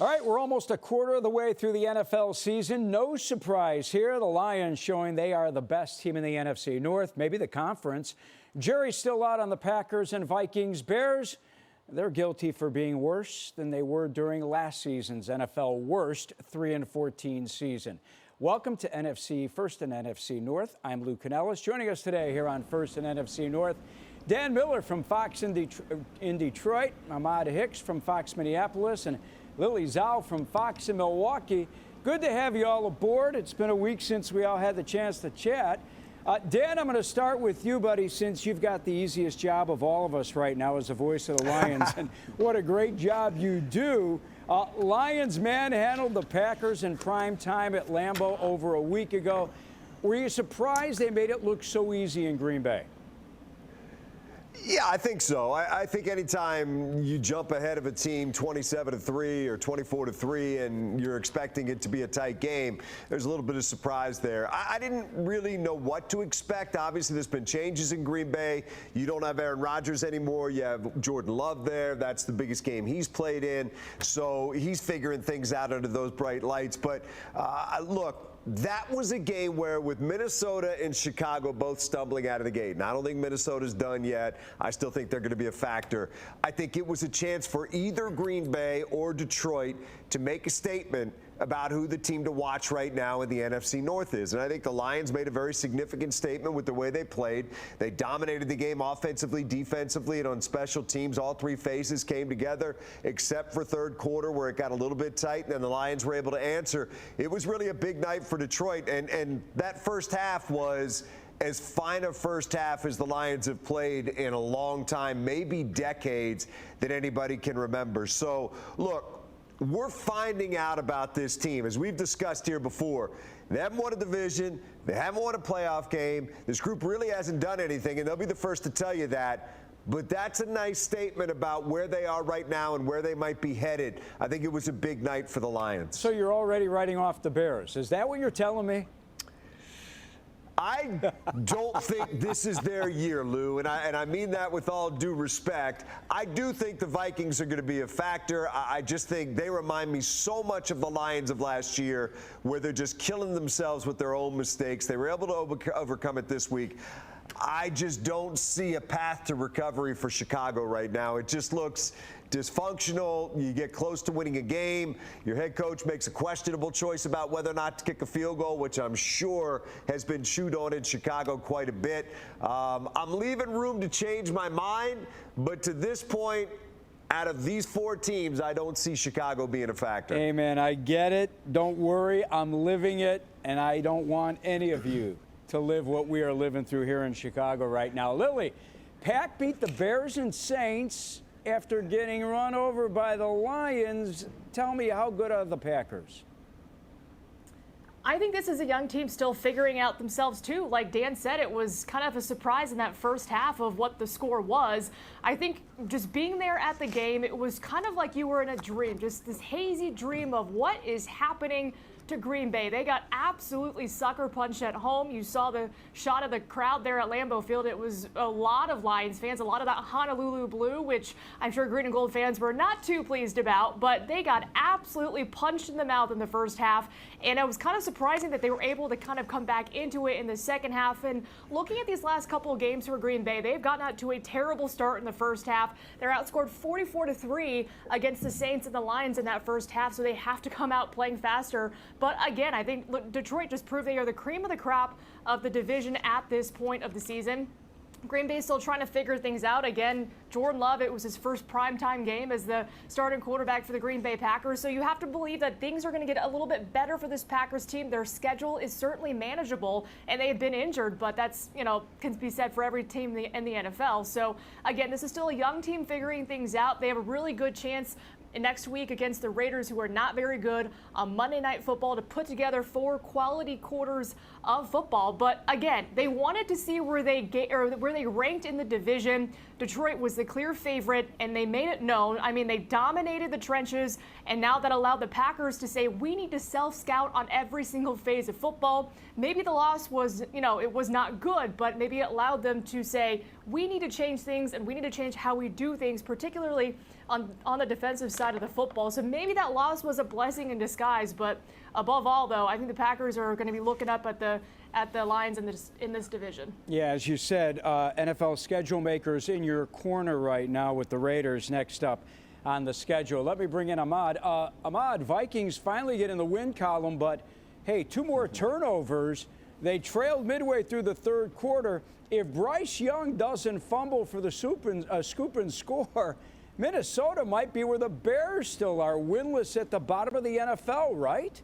All right, we're almost a quarter of the way through the NFL season. No surprise here. The Lions showing they are the best team in the NFC North, maybe the conference. Jury's still out on the Packers and Vikings. Bears, they're guilty for being worse than they were during last season's NFL worst 3-14 season. Welcome to NFC First and NFC North. I'm Lou Canellis. Joining us today here on First and NFC North, Dan Miller from Fox in Detroit, Ahmad Hicks from Fox Minneapolis, and Lily Zhao from Fox in Milwaukee. Good to have you all aboard. It's been a week since we all had the chance to chat. Dan, I'm going to start with you, buddy, since you've got the easiest job of all of us right now as the voice of the Lions. And what a great job you do. Lions manhandled the Packers in prime time at Lambeau over a week ago. Were you surprised they made it look so easy in Green Bay? Yeah, I think so. I think anytime you jump ahead of a team 27-3 or 24-3 and you're expecting it to be a tight game, there's a little bit of surprise there. I didn't really know what to expect. Obviously, there's been changes in Green Bay. You don't have Aaron Rodgers anymore. You have Jordan Love there. That's the biggest game he's played in. So he's figuring things out under those bright lights. But look, that was a game where with Minnesota and Chicago both stumbling out of the gate, and I don't think Minnesota's done yet. I still think they're going to be a factor. I think it was a chance for either Green Bay or Detroit to make a statement about who the team to watch right now in the NFC North is. And I think the Lions made a very significant statement with the way they played. They dominated the game offensively, defensively, and on special teams. All three phases came together, except for third quarter where it got a little bit tight, and then the Lions were able to answer. It was really a big night for Detroit, and that first half was as fine a first half as the Lions have played in a long time, maybe decades, that anybody can remember. So, look, we're finding out about this team, as we've discussed here before. They haven't won a division. They haven't won a playoff game. This group really hasn't done anything, and they'll be the first to tell you that. But that's a nice statement about where they are right now and where they might be headed. I think it was a big night for the Lions. So you're already writing off the Bears. Is that what you're telling me? I don't think this is their year, Lou, and I mean that with all due respect. I do think the Vikings are going to be a factor. I just think they remind me so much of the Lions of last year, where they're just killing themselves with their own mistakes. They were able to overcome it this week. I just don't see a path to recovery for Chicago right now. It just looks dysfunctional. You get close to winning a game. Your head coach makes a questionable choice about whether or not to kick a field goal, which I'm sure has been chewed on in Chicago quite a bit. I'm leaving room to change my mind, but to this point, out of these four teams, I don't see Chicago being a factor. Hey, man, I get it. Don't worry. I'm living it, and I don't want any of you to live what we are living through here in Chicago right now. Lily, Pack beat the Bears and Saints after getting run over by the Lions. Tell me, how good are the Packers? I think this is a young team still figuring out themselves, too. Like Dan said, it was kind of a surprise in that first half of what the score was. I think just being there at the game, it was kind of like you were in a dream, just this hazy dream of what is happening to Green Bay. They got absolutely sucker punched at home. You saw the shot of the crowd there at Lambeau Field. It was a lot of Lions fans, a lot of that Honolulu blue, which I'm sure green and gold fans were not too pleased about, but they got absolutely punched in the mouth in the first half. And it was kind of surprising that they were able to kind of come back into it in the second half. And looking at these last couple of games for Green Bay, they've gotten out to a terrible start in the first half. They're outscored 44-3 against the Saints and the Lions in that first half, so they have to come out playing faster. But again, I think Detroit just proved they are the cream of the crop of the division at this point of the season. Green Bay still trying to figure things out. Again, Jordan Love, it was his first primetime game as the starting quarterback for the Green Bay Packers. So you have to believe that things are going to get a little bit better for this Packers team. Their schedule is certainly manageable, and they have been injured, but that's, can be said for every team in the NFL. So again, this is still a young team figuring things out. They have a really good chance next week against the Raiders, who are not very good, on Monday Night Football, to put together 4 quality quarters of football. But again, they wanted to see where they ranked in the division. Detroit was the clear favorite, and they made it known. I mean, they dominated the trenches, and now that allowed the Packers to say, we need to self-scout on every single phase of football. Maybe the loss was, it was not good, but maybe it allowed them to say, we need to change things, and we need to change how we do things, particularly on the defensive side of the football. So maybe that loss was a blessing in disguise, but above all, though, I think the Packers are going to be looking up at the Lions in this division. Yeah, as you said, NFL schedule makers in your corner right now with the Raiders next up on the schedule. Let me bring in Ahmad. Ahmad, Vikings finally get in the win column, but hey, 2 more turnovers. They trailed midway through the third quarter. If Bryce Young doesn't fumble for the scoop and score, Minnesota might be where the Bears still are, winless at the bottom of the NFL, right?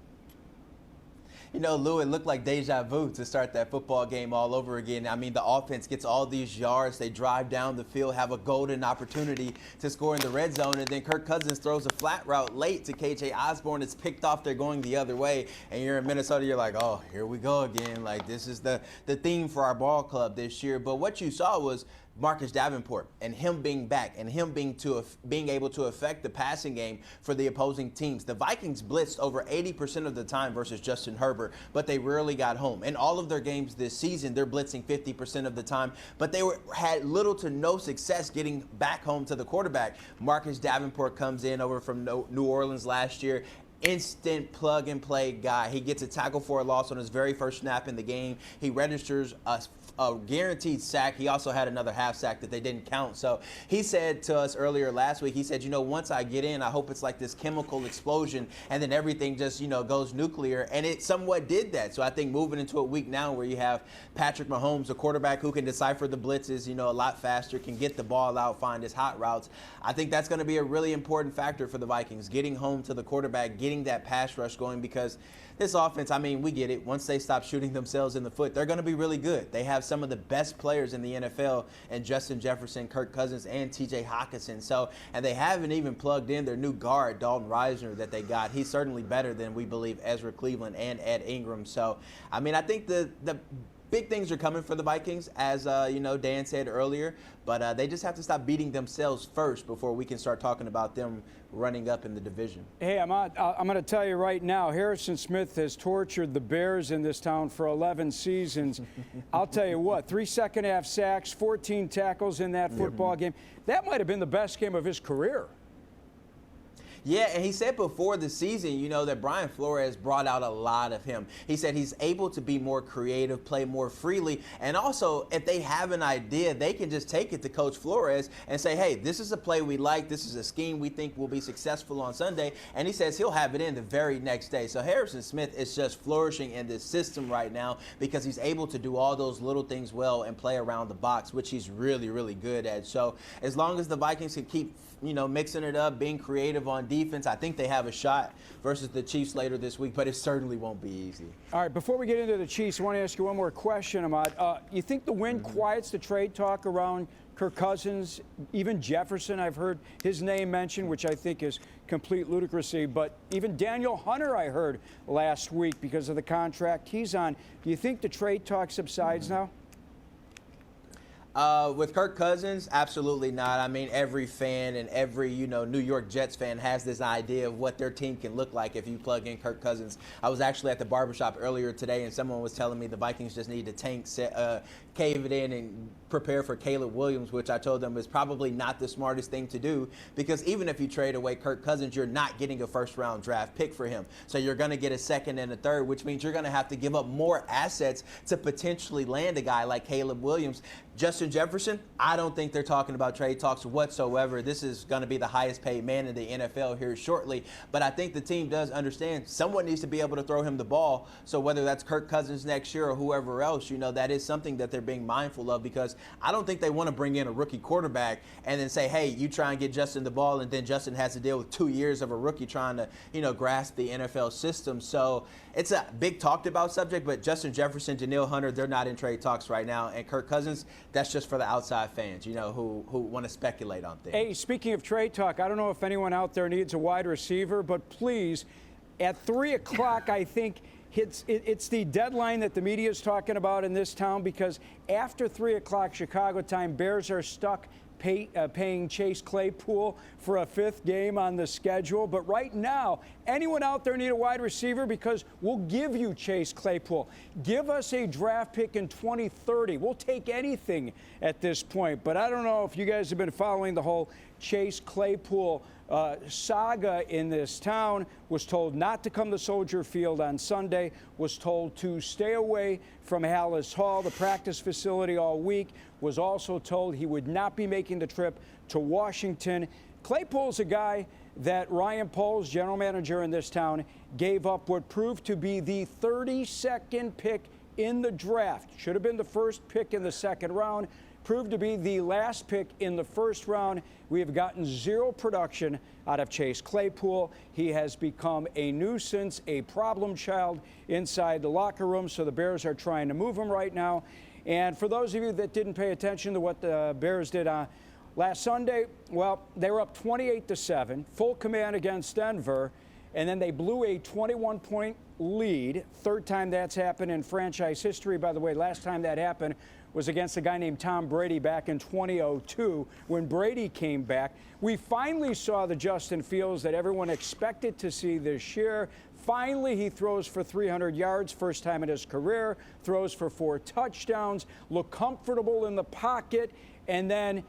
Lou, it looked like deja vu to start that football game all over again. I mean, the offense gets all these yards. They drive down the field, have a golden opportunity to score in the red zone, and then Kirk Cousins throws a flat route late to KJ Osborne. It's picked off. They're going the other way, and you're in Minnesota. You're like, oh, here we go again. Like, this is the theme for our ball club this year. But what you saw was Marcus Davenport and him being back and him being able to affect the passing game for the opposing teams. The Vikings blitzed over 80% of the time versus Justin Herbert, but they rarely got home. In all of their games this season, they're blitzing 50% of the time, but they had little to no success getting back home to the quarterback. Marcus Davenport comes in over from New Orleans last year. Instant plug-and-play guy. He gets a tackle for a loss on his very first snap in the game. He registers a guaranteed sack. He also had another half sack that they didn't count. So he said to us earlier last week, he said, once I get in, I hope it's like this chemical explosion and then everything just, goes nuclear. And it somewhat did that. So I think moving into a week now where you have Patrick Mahomes, a quarterback who can decipher the blitzes, a lot faster, can get the ball out, find his hot routes. I think that's going to be a really important factor for the Vikings, getting home to the quarterback, getting that pass rush going, because this offense, I mean, we get it. Once they stop shooting themselves in the foot, they're going to be really good. They have some of the best players in the NFL, and Justin Jefferson, Kirk Cousins, and T.J. Hockenson. So, and they haven't even plugged in their new guard, Dalton Risner, that they got. He's certainly better than we believe Ezra Cleveland and Ed Ingram. So, I mean, I think the big things are coming for the Vikings, as Dan said earlier, but they just have to stop beating themselves first before we can start talking about them running up in the division. Hey, I'm going to tell you right now, Harrison Smith has tortured the Bears in this town for 11 seasons. I'll tell you what, 3 second-half sacks, 14 tackles in that football game. That might have been the best game of his career. Yeah, and he said before the season, that Brian Flores brought out a lot of him. He said he's able to be more creative, play more freely, and also if they have an idea, they can just take it to Coach Flores and say, hey, this is a play we like, this is a scheme we think will be successful on Sunday, and he says he'll have it in the very next day. So Harrison Smith is just flourishing in this system right now because he's able to do all those little things well and play around the box, which he's really, really good at. So as long as the Vikings can keep mixing it up, being creative on defense, I think they have a shot versus the Chiefs later this week, but it certainly won't be easy. All right, before we get into the Chiefs, I want to ask you one more question, Ahmad. You think the win quiets the trade talk around Kirk Cousins, even Jefferson? I've heard his name mentioned, which I think is complete ludicrousy, but even Daniel Hunter I heard last week because of the contract he's on. Do you think the trade talk subsides now? With Kirk Cousins, absolutely not. I mean, every fan and every, New York Jets fan has this idea of what their team can look like if you plug in Kirk Cousins. I was actually at the barbershop earlier today, and someone was telling me the Vikings just need to cave it in and prepare for Caleb Williams, which I told them is probably not the smartest thing to do, because even if you trade away Kirk Cousins, you're not getting a first-round draft pick for him. So you're going to get a second and a third, which means you're going to have to give up more assets to potentially land a guy like Caleb Williams. Justin Jefferson, I don't think they're talking about trade talks whatsoever. This is going to be the highest paid man in the NFL here shortly. But I think the team does understand someone needs to be able to throw him the ball. So whether that's Kirk Cousins next year or whoever else, that is something that they're being mindful of, because I don't think they want to bring in a rookie quarterback and then say, hey, you try and get Justin the ball, and then Justin has to deal with 2 years of a rookie trying to, grasp the NFL system. So it's a big talked about subject, but Justin Jefferson, Danielle Hunter, they're not in trade talks right now. And Kirk Cousins, that's just for the outside fans, who want to speculate on things. Hey, speaking of trade talk, I don't know if anyone out there needs a wide receiver, but please, at 3 o'clock, I think It's the deadline that the media is talking about in this town, because after 3 o'clock Chicago time, Bears are stuck paying Chase Claypool for a 5th game on the schedule. But right now, anyone out there need a wide receiver? Because we'll give you Chase Claypool. Give us a draft pick in 2030. We'll take anything at this point. But I don't know if you guys have been following the whole Chase Claypool saga in this town. Was told not to come to Soldier Field on Sunday, was told to stay away from Hallis Hall, the practice facility, all week, was also told he would not be making the trip to Washington. Claypool's a guy that Ryan Poles, general manager in this town, gave up what proved to be the 32nd pick in the draft. Should have been the first pick in the 2nd round. Proved to be the last pick in the 1st round. We have gotten 0 production out of Chase Claypool. He has become a nuisance, a problem child inside the locker room, so the Bears are trying to move him right now. And for those of you that didn't pay attention to what the Bears did last Sunday, well, they were up 28-7, full command against Denver, and then they blew a 21-point lead. 3rd time that's happened in franchise history. By the way, last time that happened was against a guy named Tom Brady back in 2002 when Brady came back. We finally saw the Justin Fields that everyone expected to see this year. Finally, he throws for 300 yards, first time in his career, throws for 4 touchdowns, looked comfortable in the pocket, and then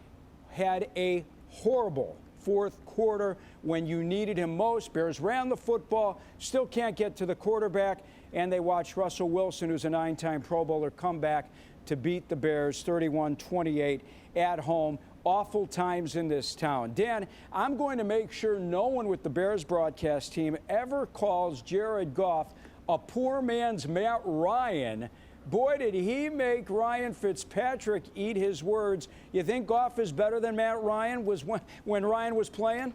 had a horrible 4th quarter when you needed him most. Bears ran the football, still can't get to the quarterback, and they watched Russell Wilson, who's a 9-time Pro Bowler, come back to beat the Bears 31-28 at home. Awful times in this town. Dan, I'm going to make sure no one with the Bears broadcast team ever calls Jared Goff a poor man's Matt Ryan. Boy, did he make Ryan Fitzpatrick eat his words. You think Goff is better than Matt Ryan was when Ryan was playing?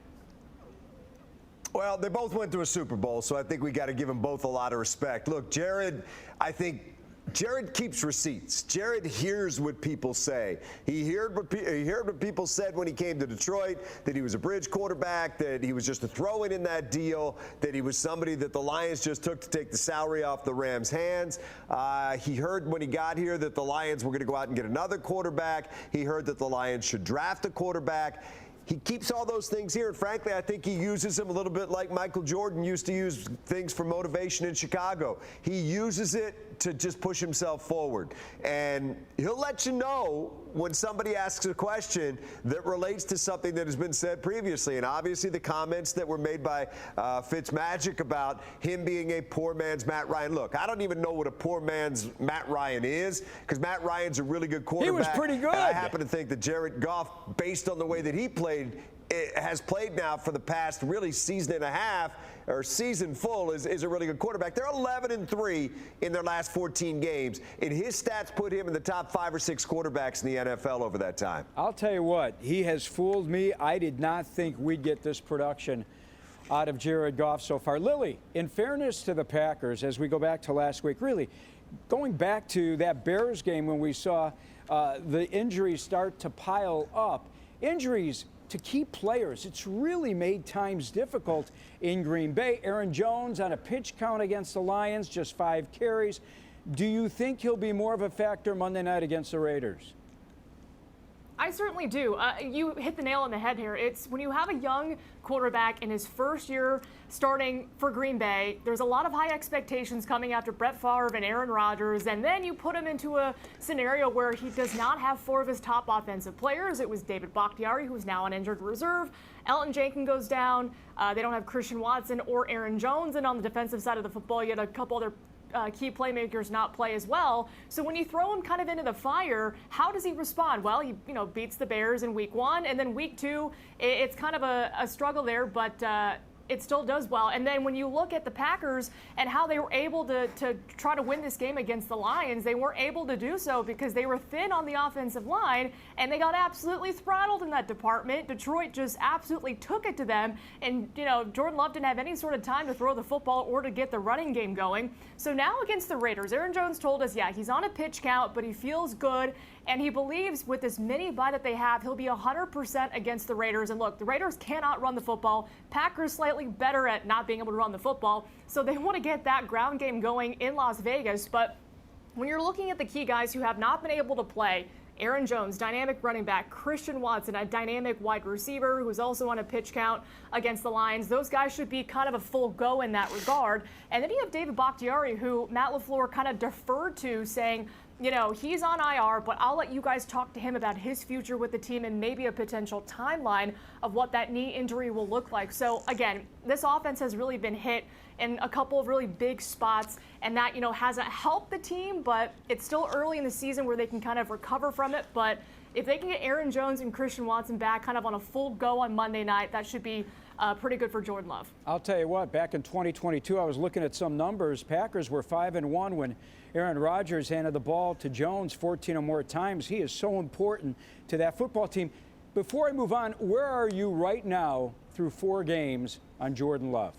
Well, they both went to a Super Bowl, so I think we got to give them both a lot of respect. Look, Jared keeps receipts. Jared hears what people say. He heard what people said when he came to Detroit, that he was a bridge quarterback, that he was just a throw-in in that deal, that he was somebody that the Lions just took to take the salary off the Rams' hands. He heard when he got here that the Lions were going to go out and get another quarterback. He heard that the Lions should draft a quarterback. He keeps all those things here, and frankly, I think he uses them a little bit like Michael Jordan used to use things for motivation in Chicago. He uses it to just push himself forward. And he'll let you know when somebody asks a question that relates to something that has been said previously. And obviously the comments that were made by Fitzmagic about him being a poor man's Matt Ryan. Look, I don't even know what a poor man's Matt Ryan is, because Matt Ryan's a really good quarterback. He was pretty good. And I happen to think that Jared Goff, based on the way that he played, has played now for the past really season and a half, or season full, is a really good quarterback. They're 11-3 in their last 14 games, and his stats put him in the top 5 or 6 quarterbacks in the NFL over that time. I'll tell you what, he has fooled me. I did not think we'd get this production out of Jared Goff so far. Lily, in fairness to the Packers, as we go back to last week, really going back to that Bears game when we saw the injuries start to pile up, injuries to key players, it's really made times difficult in Green Bay. Aaron Jones on a pitch count against the Lions, just 5 carries. Do you think he'll be more of a factor Monday night against the Raiders? I certainly do. You hit the nail on the head here. It's when you have a young quarterback in his first year starting for Green Bay, there's a lot of high expectations coming after Brett Favre and Aaron Rodgers, and then you put him into a scenario where he does not have 4 of his top offensive players. It was David Bakhtiari, who's now on injured reserve. Elton Jenkins goes down. They don't have Christian Watson or Aaron Jones, and on the defensive side of the football, you had a couple other key playmakers not play as well. So when you throw him kind of into the fire, how does he respond? Well, he beats the Bears in week 1, and then week 2, it's kind of a struggle there, but it still does well. And then when you look at the Packers and how they were able to try to win this game against the Lions, they weren't able to do so because they were thin on the offensive line, and they got absolutely throttled in that department. Detroit just absolutely took it to them, and Jordan Love didn't have any sort of time to throw the football or to get the running game going. So now against the Raiders, Aaron Jones told us, yeah, he's on a pitch count, but he feels good. And he believes with this mini bye that they have, he'll be 100% against the Raiders. And look, the Raiders cannot run the football. Packers slightly better at not being able to run the football. So they want to get that ground game going in Las Vegas. But when you're looking at the key guys who have not been able to play, Aaron Jones, dynamic running back, Christian Watson, a dynamic wide receiver who's also on a pitch count against the Lions. Those guys should be kind of a full go in that regard. And then you have David Bakhtiari, who Matt LaFleur kind of deferred to, saying, you know, he's on IR, but I'll let you guys talk to him about his future with the team and maybe a potential timeline of what that knee injury will look like. So again, this offense has really been hit in a couple of really big spots, and that, you know, hasn't helped the team, but it's still early in the season where they can kind of recover from it. But if they can get Aaron Jones and Christian Watson back kind of on a full go on Monday night, that should be pretty good for Jordan Love. I'll tell you what, back in 2022, I was looking at some numbers. Packers were 5-1 when Aaron Rodgers handed the ball to Jones 14 or more times. He is so important to that football team. Before I move on, where are you right now through 4 games on Jordan Love?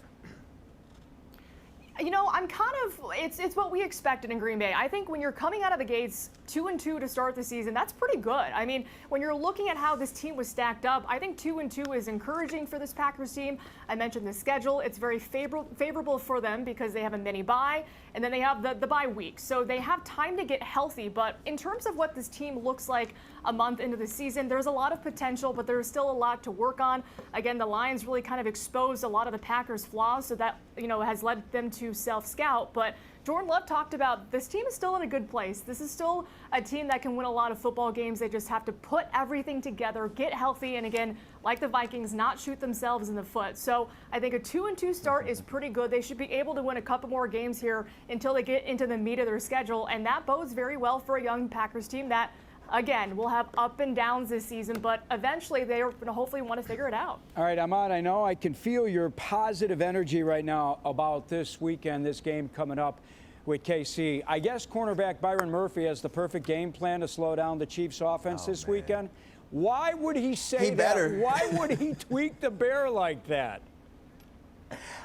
You know, I'm kind of, it's what we expected in Green Bay. I think when you're coming out of the gates 2-2 to start the season, that's pretty good. I mean, when you're looking at how this team was stacked up, I think 2-2 is encouraging for this Packers team. I mentioned the schedule. It's very favorable for them because they have a mini bye, and then they have the bye week. So they have time to get healthy. But in terms of what this team looks like a month into the season, there's a lot of potential, but there's still a lot to work on. Again, the Lions really kind of exposed a lot of the Packers' flaws, so that, you know, has led them to self-scout. But Jordan Love talked about this team is still in a good place. This is still a team that can win a lot of football games. They just have to put everything together, get healthy, and again, like the Vikings, not shoot themselves in the foot. So I think a 2-2 start is pretty good. They should be able to win a couple more games here until they get into the meat of their schedule, and that bodes very well for a young Packers team that, again, will have up and downs this season, but eventually they're going to hopefully want to figure it out. All right, Ahmad, I know I can feel your positive energy right now about this weekend, this game coming up with KC. I guess cornerback Byron Murphy has the perfect game plan to slow down the Chiefs' offense this weekend. Why would he say that? Better. Why would he tweak the bear like that?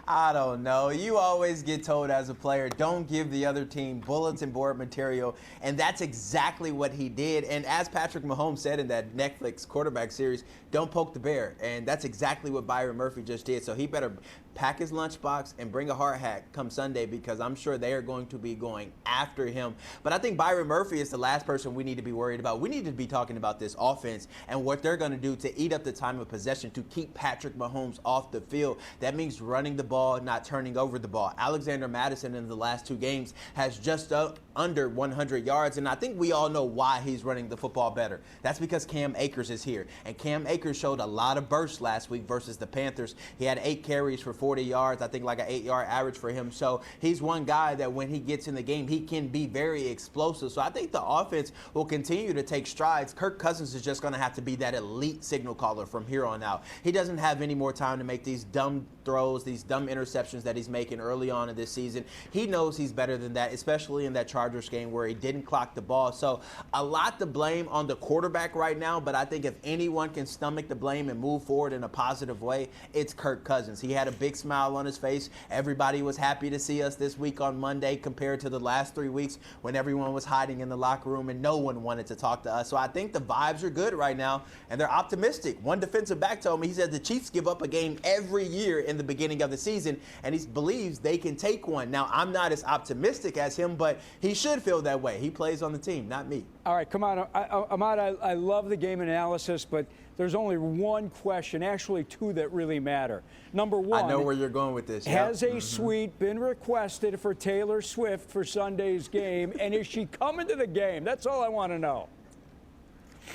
I don't know. You always get told as a player, don't give the other team bulletin board material, and that's exactly what he did. And as Patrick Mahomes said in that Netflix quarterback series, don't poke the bear, and that's exactly what Byron Murphy just did. So he better pack his lunchbox and bring a hard hat come Sunday, because I'm sure they are going to be going after him. But I think Byron Murphy is the last person we need to be worried about. We need to be talking about this offense and what they're going to do to eat up the time of possession to keep Patrick Mahomes off the field. That means running the ball, not turning over the ball. Alexander Mattison in the last 2 games has just under 100 yards, and I think we all know why he's running the football better. That's because Cam Akers is here, and Cam Akers showed a lot of burst last week versus the Panthers. He had 8 carries for 40 yards, I think like an 8-yard average for him. So he's one guy that when he gets in the game, he can be very explosive. So I think the offense will continue to take strides. Kirk Cousins is just going to have to be that elite signal caller from here on out. He doesn't have any more time to make these dumb throws, these dumb interceptions that he's making early on in this season. He knows he's better than that, especially in that Chargers game where he didn't clock the ball. So a lot to blame on the quarterback right now, but I think if anyone can stomach the blame and move forward in a positive way, it's Kirk Cousins. He had a big smile on his face. Everybody was happy to see us this week on Monday compared to the last 3 weeks when everyone was hiding in the locker room and no one wanted to talk to us. So I think the vibes are good right now, and they're optimistic. One defensive back told me, he said the Chiefs give up a game every year in the beginning of the season, and he believes they can take one. Now, I'm not as optimistic as him, but he should feel that way. He plays on the team, not me. All right, come on. Ahmad, I love the game analysis, but there's only one question, actually 2 that really matter. Number 1. I know where you're going with this. Has a suite been requested for Taylor Swift for Sunday's game, and is she coming to the game? That's all I want to know.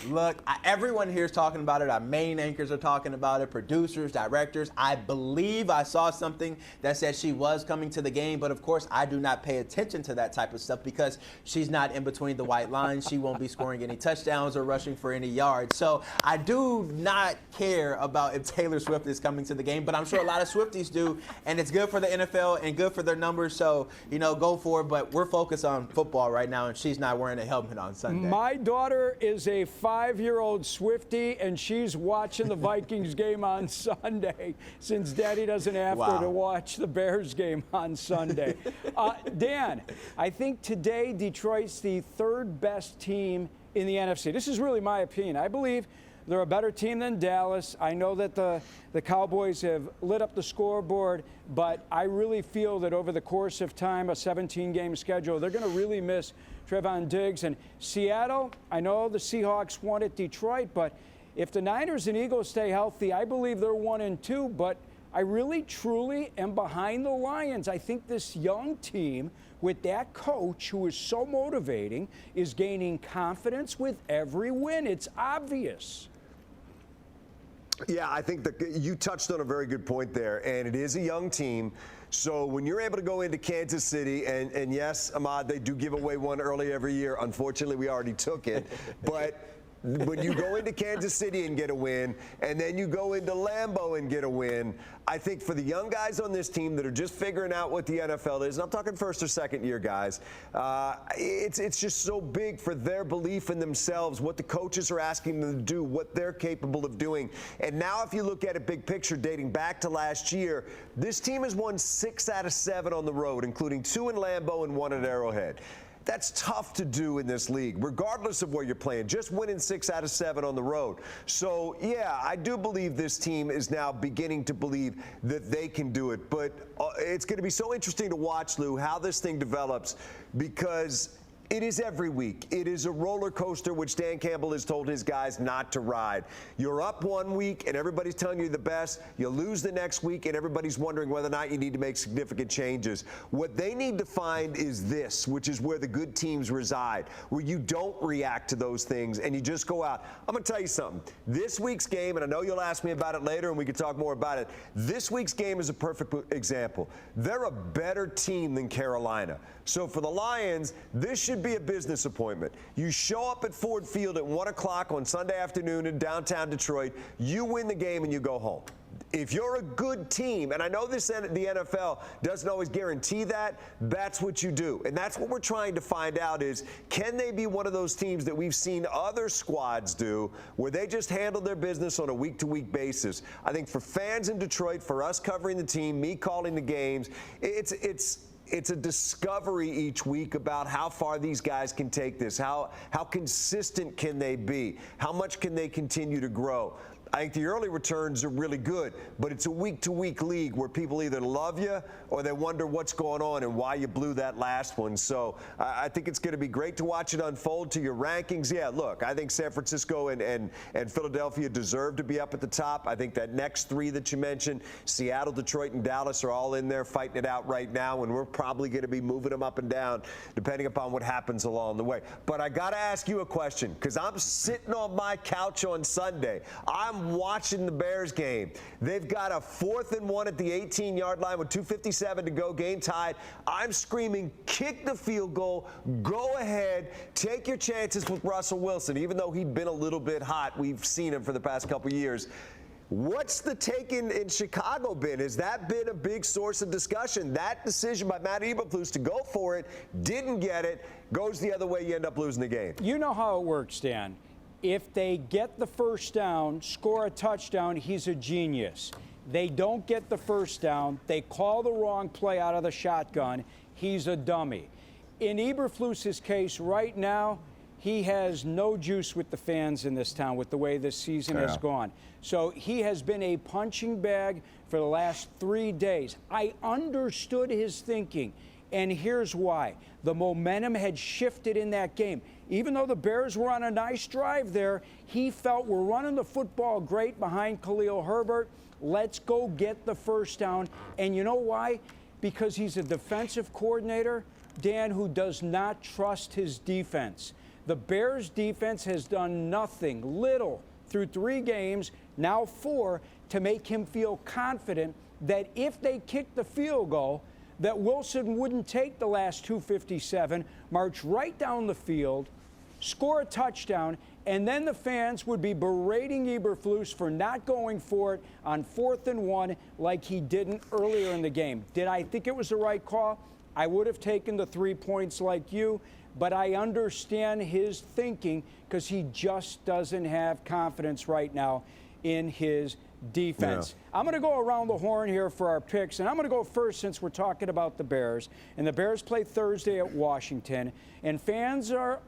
Look, everyone here is talking about it. Our main anchors are talking about it, producers, directors. I believe I saw something that said she was coming to the game, but of course I do not pay attention to that type of stuff because she's not in between the white lines. She won't be scoring any touchdowns or rushing for any yards. So I do not care about if Taylor Swift is coming to the game, but I'm sure a lot of Swifties do, and it's good for the NFL and good for their numbers. So, you know, go for it, but we're focused on football right now, and she's not wearing a helmet on Sunday. My daughter is a 5-year-old Swiftie, and she's watching the Vikings game on Sunday since Daddy doesn't have to watch the Bears game on Sunday. Dan, I think today Detroit's the 3rd best team in the NFC. This is really my opinion. I believe they're a better team than Dallas. I know that the Cowboys have lit up the scoreboard, but I really feel that over the course of time, a 17-game schedule, they're going to really miss Trevon Diggs. And Seattle, I know the Seahawks won at Detroit, but if the Niners and Eagles stay healthy, I believe they're 1-2, but I really, truly am behind the Lions. I think this young team with that coach who is so motivating is gaining confidence with every win. It's obvious. Yeah, I think that you touched on a very good point there, and it is a young team. So when you're able to go into Kansas City, and yes, Ahmad, they do give away one early every year. Unfortunately, we already took it. But when you go into Kansas City and get a win, and then you go into Lambeau and get a win, I think for the young guys on this team that are just figuring out what the NFL is, and I'm talking first or second year guys, it's just so big for their belief in themselves, what the coaches are asking them to do, what they're capable of doing. And now if you look at it big picture dating back to last year, this team has won 6 out of 7 on the road, including 2 in Lambeau and 1 at Arrowhead. That's tough to do in this league, regardless of where you're playing, just winning 6 out of 7 on the road. So, yeah, I do believe this team is now beginning to believe that they can do it. But it's going to be so interesting to watch, Lou, how this thing develops, because it is every week. It is a roller coaster, which Dan Campbell has told his guys not to ride. You're up one week, and everybody's telling you the best. You lose the next week, and everybody's wondering whether or not you need to make significant changes. What they need to find is this, which is where the good teams reside, where you don't react to those things, and you just go out. I'm going to tell you something. This week's game, and I know you'll ask me about it later, and we can talk more about it. This week's game is a perfect example. They're a better team than Carolina. So for the Lions, this should be a business appointment. You show up at Ford Field at 1 o'clock on Sunday afternoon in downtown Detroit, you win the game and you go home. If you're a good team, and I know the NFL doesn't always guarantee that, that's what you do. And that's what we're trying to find out is, can they be one of those teams that we've seen other squads do, where they just handle their business on a week-to-week basis? I think for fans in Detroit, for us covering the team, me calling the games, it's a discovery each week about how far these guys can take this, how consistent can they be, how much can they continue to grow. I think the early returns are really good, but it's a week-to-week league where people either love you or they wonder what's going on and why you blew that last one. So I think it's going to be great to watch it unfold. To your rankings, yeah, look, I think San Francisco and Philadelphia deserve to be up at the top. I think that next 3 that you mentioned, Seattle, Detroit, and Dallas, are all in there fighting it out right now, and we're probably going to be moving them up and down depending upon what happens along the way. But I got to ask you a question, because I'm sitting on my couch on Sunday. I'm watching the Bears game. They've got a 4th and 1 at the 18-yard line with 2:57 to go, game tied. I'm screaming, kick the field goal, go ahead, take your chances with Russell Wilson. Even though he'd been a little bit hot, we've seen him for the past couple of years. What's the take in Chicago been? Has that been a big source of discussion? That decision by Matt Eberflus to go for it, didn't get it, goes the other way, you end up losing the game. You know how it works, Dan. If they get the first down, score a touchdown, he's a genius. They don't get the first down, they call the wrong play out of the shotgun, he's a dummy. In Eberflus's case right now, he has no juice with the fans in this town with the way this season has gone. So he has been a punching bag for the last 3 days. I understood his thinking, and here's why. The momentum had shifted in that game. Even though the Bears were on a nice drive there, he felt, we're running the football great behind Khalil Herbert. Let's go get the first down. And you know why? Because he's a defensive coordinator, Dan, who does not trust his defense. The Bears defense has done nothing, little, through 3 games, now 4, to make him feel confident that if they kick the field goal, that Wilson wouldn't take the last 2:57, march right down the field, score a touchdown, and then the fans would be berating Eberflus for not going for it on 4th and 1 like he didn't earlier in the game. Did I think it was the right call? I would have taken the 3 points like you, but I understand his thinking because he just doesn't have confidence right now in his defense. Yeah. I'm going to go around the horn here for our picks, and I'm going to go first since we're talking about the Bears. And the Bears play Thursday at Washington, and fans are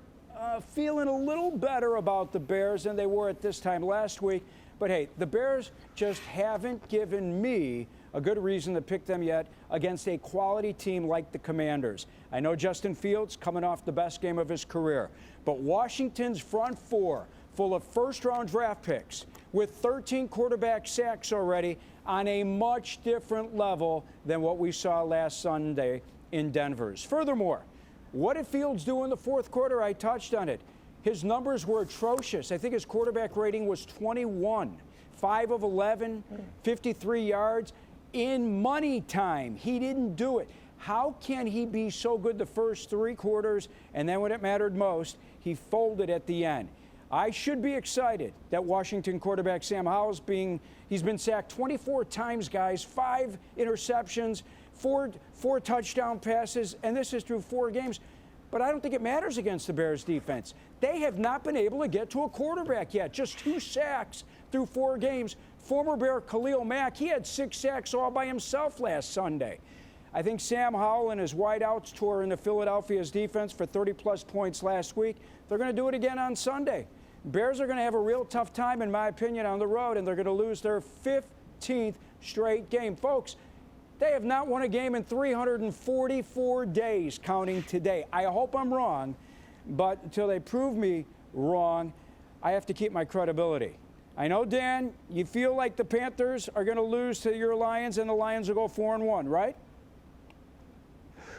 feeling a little better about the Bears than they were at this time last week. But hey, the Bears just haven't given me a good reason to pick them yet against a quality team like the Commanders. I know Justin Fields coming off the best game of his career, but Washington's front four, full of first-round draft picks, with 13 quarterback sacks already, on a much different level than what we saw last Sunday in Denver's. Furthermore, what did Fields do in the fourth quarter? I touched on it. His numbers were atrocious. I think his quarterback rating was 21, 5 of 11, 53 yards. In money time, he didn't do it. How can he be so good the first 3 quarters, and then when it mattered most, he folded at the end? I should be excited that Washington quarterback Sam Howell's he's been sacked 24 times, guys, 5 interceptions, 4 touchdown passes, and this is through 4 games. But I don't think it matters against the Bears defense. They have not been able to get to a quarterback yet. Just 2 sacks through 4 games. Former Bear Khalil Mack, he had 6 sacks all by himself last Sunday. I think Sam Howell and his wideouts tore into Philadelphia's defense for 30-plus points last week. They're going to do it again on Sunday. Bears are going to have a real tough time, in my opinion, on the road, and they're going to lose their 15th straight game. Folks, they have not won a game in 344 days, counting today. I hope I'm wrong, but until they prove me wrong, I have to keep my credibility. I know, Dan, you feel like the Panthers are going to lose to your Lions and the Lions will go 4-1, right?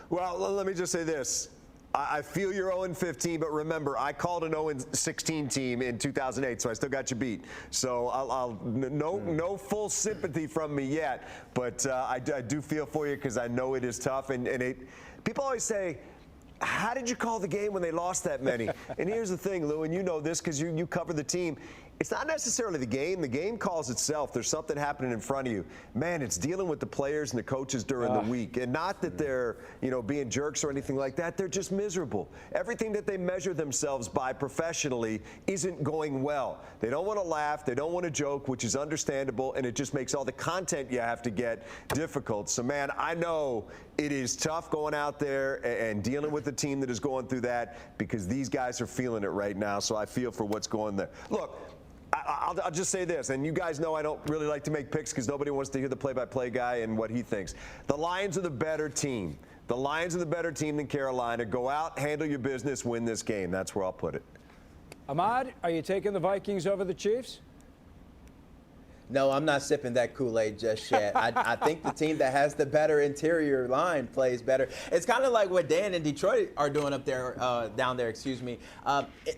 Well, let me just say this. I feel you're 0-15, but remember, I called an 0-16 team in 2008, so I still got you beat. So no full sympathy from me yet, but I do feel for you because I know it is tough. And people always say, how did you call the game when they lost that many? And here's the thing, Lou, and you know this because you cover the team. It's not necessarily the game. The game calls itself. There's something happening in front of you. Man, it's dealing with the players and the coaches during the week. And not that they're, being jerks or anything like that. They're just miserable. Everything that they measure themselves by professionally isn't going well. They don't want to laugh. They don't want to joke, which is understandable. And it just makes all the content you have to get difficult. So, man, I know it is tough going out there and dealing with a team that is going through that because these guys are feeling it right now. So I feel for what's going there. Look, I'll just say this, and you guys know I don't really like to make picks because nobody wants to hear the play-by-play guy and what he thinks. The Lions are the better team. The Lions are the better team than Carolina. Go out, handle your business, win this game. That's where I'll put it. Ahmad, are you taking the Vikings over the Chiefs? No, I'm not sipping that Kool-Aid just yet. I think the team that has the better interior line plays better. It's kind of like what Dan and Detroit are doing up there, down there, excuse me.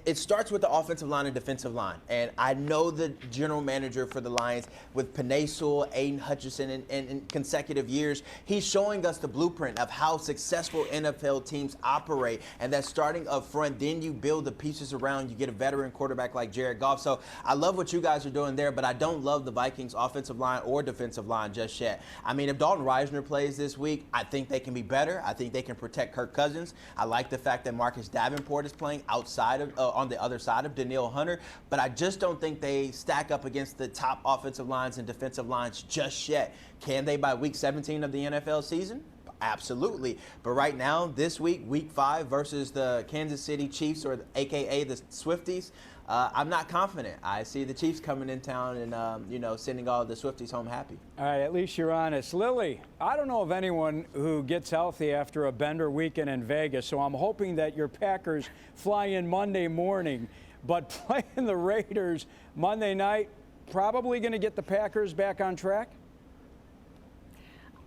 It starts with the offensive line and defensive line. And I know the general manager for the Lions with Penei Sewell, Aiden Hutchinson in consecutive years. He's showing us the blueprint of how successful NFL teams operate. And that's starting up front. Then you build the pieces around. You get a veteran quarterback like Jared Goff. So I love what you guys are doing there, but I don't love the Vikings offensive line or defensive line just yet. I mean, if Dalton Reisner plays this week, I think they can be better. I think they can protect Kirk Cousins. I like the fact that Marcus Davenport is playing outside of on the other side of Danielle Hunter, but I just don't think they stack up against the top offensive lines and defensive lines just yet. Can they by week 17 of the NFL season? Absolutely. But right now, this week, week 5 versus the Kansas City Chiefs, or AKA the Swifties, I'm not confident. I see the Chiefs coming in town and, sending all the Swifties home happy. All right, at least you're honest. Lily, I don't know of anyone who gets healthy after a Bender weekend in Vegas, so I'm hoping that your Packers fly in Monday morning. But playing the Raiders Monday night, probably going to get the Packers back on track?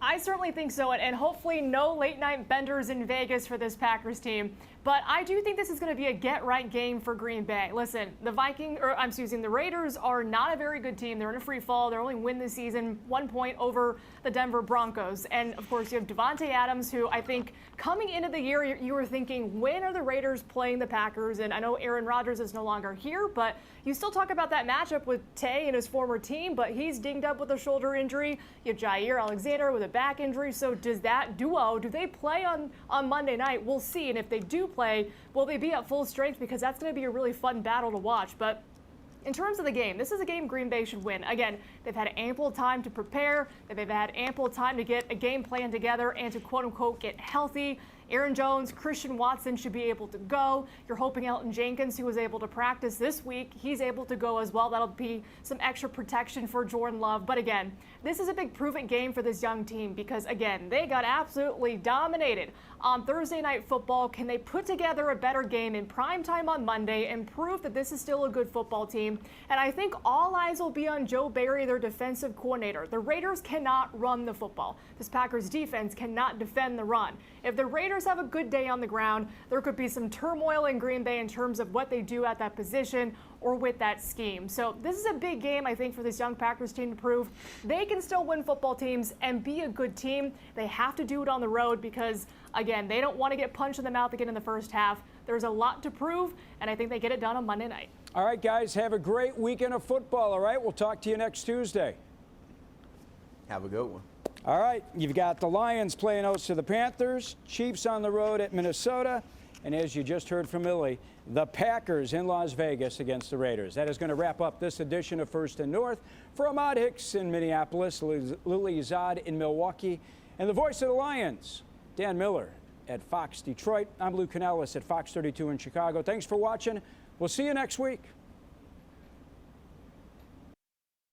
I certainly think so, and hopefully no late-night benders in Vegas for this Packers team. But I do think this is going to be a get-right game for Green Bay. Listen, the Raiders are not a very good team. They're in a free fall. They're only win this season 1 point over the Denver Broncos. And, of course, you have Devontae Adams, who I think coming into the year, you were thinking, when are the Raiders playing the Packers? And I know Aaron Rodgers is no longer here, but you still talk about that matchup with Tay and his former team, but he's dinged up with a shoulder injury. You have Jair Alexander with a back injury. So does that duo, do they play on Monday night? We'll see. And if they do play, will they be at full strength? Because that's going to be a really fun battle to watch. But in terms of the game, this is a game Green Bay should win. Again, they've had ample time to prepare. They've had ample time to get a game plan together and to, quote-unquote, get healthy. Aaron Jones, Christian Watson should be able to go. You're hoping Elton Jenkins, who was able to practice this week, he's able to go as well. That'll be some extra protection for Jordan Love. But again, this is a big prove-it game for this young team because, again, they got absolutely dominated on Thursday Night Football. Can they put together a better game in prime time on Monday and prove that this is still a good football team? And I think all eyes will be on Joe Barry, their defensive coordinator. The Raiders cannot run the football. This Packers defense cannot defend the run. If the Raiders have a good day on the ground, there could be some turmoil in Green Bay in terms of what they do at that position or with that scheme. So this is a big game, I think, for this young Packers team to prove they can still win football teams and be a good team. They have to do it on the road because, again, they don't want to get punched in the mouth again in the first half. There's a lot to prove, and I think they get it done on Monday night. All right, guys, have a great weekend of football, all right? We'll talk to you next Tuesday. Have a good one. All right, you've got the Lions playing host to the Panthers, Chiefs on the road at Minnesota, and as you just heard from Millie, the Packers in Las Vegas against the Raiders. That is going to wrap up this edition of First and North. For Ahmad Hicks in Minneapolis, Lily Zod in Milwaukee, and the voice of the Lions, Dan Miller at Fox Detroit. I'm Lou Canellis at Fox 32 in Chicago. Thanks for watching. We'll see you next week.